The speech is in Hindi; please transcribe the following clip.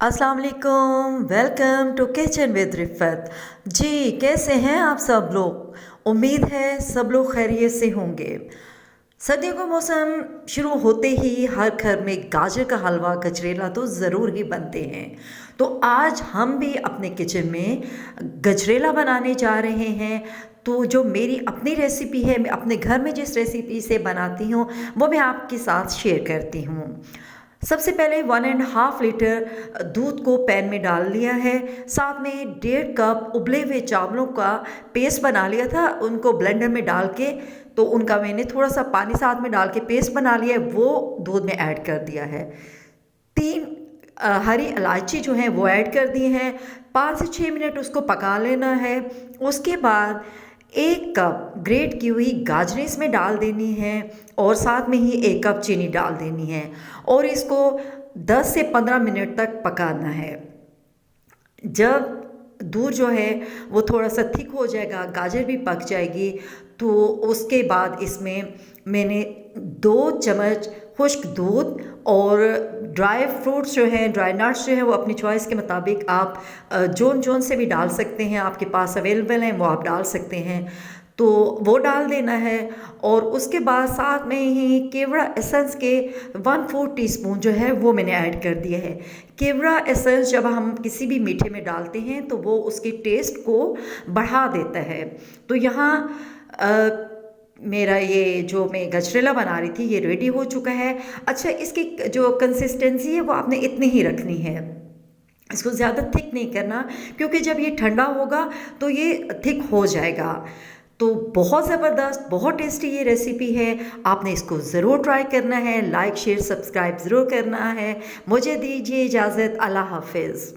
अस्सलाम वालेकुम, वेलकम टू किचन विद रिफ़त। जी, कैसे हैं आप सब लोग? उम्मीद है सब लोग खैरियत से होंगे। सर्दियों का मौसम शुरू होते ही हर घर में गाजर का हलवा, गजरेला तो ज़रूर ही बनते हैं। तो आज हम भी अपने किचन में गजरेला बनाने जा रहे हैं। तो जो मेरी अपनी रेसिपी है, मैं अपने घर में जिस रेसिपी से बनाती हूँ, वो मैं आपके साथ शेयर करती हूँ। सबसे पहले 1 एंड हाफ लीटर दूध को पैन में डाल लिया है। साथ में 1.5 कप उबले हुए चावलों का पेस्ट बना लिया था, उनको ब्लेंडर में डाल के, तो उनका मैंने थोड़ा सा पानी साथ में डाल के पेस्ट बना लिया है, वो दूध में ऐड कर दिया है। 3 हरी इलायची जो है वो ऐड कर दी हैं। 5 से 6 मिनट उसको पका लेना है। उसके बाद 1 कप ग्रेट की हुई गाजरें इसमें डाल देनी है और साथ में ही 1 कप चीनी डाल देनी है और इसको 10 से 15 मिनट तक पकाना है। जब दूध जो है वो थोड़ा सा थिक हो जाएगा, गाजर भी पक जाएगी, तो उसके बाद इसमें मैंने 2 चम्मच खुश्क दूध और ड्राई फ्रूट्स जो हैं, ड्राई नट्स जो हैं, वो अपनी चॉइस के मुताबिक आप जोन जोन से भी डाल सकते हैं, आपके पास अवेलेबल हैं वो आप डाल सकते हैं, तो वो डाल देना है। और उसके बाद साथ में ही केवड़ा एसेंस के 1/4 टीस्पून जो है वो मैंने ऐड कर दिया है। केवड़ा एसेंस जब हम किसी भी मीठे में डालते हैं तो वो उसके टेस्ट को बढ़ा देता है। तो यहाँ मेरा ये जो मैं गजरेला बना रही थी ये रेडी हो चुका है। अच्छा, इसकी जो कंसिस्टेंसी है वो आपने इतनी ही रखनी है, इसको ज़्यादा थिक नहीं करना, क्योंकि जब ये ठंडा होगा तो ये थिक हो जाएगा। तो बहुत ज़बरदस्त, बहुत टेस्टी ये रेसिपी है, आपने इसको ज़रूर ट्राई करना है। लाइक शेयर सब्सक्राइब ज़रूर करना है। मुझे दीजिए इजाज़त, अल्लाह हाफ़िज़।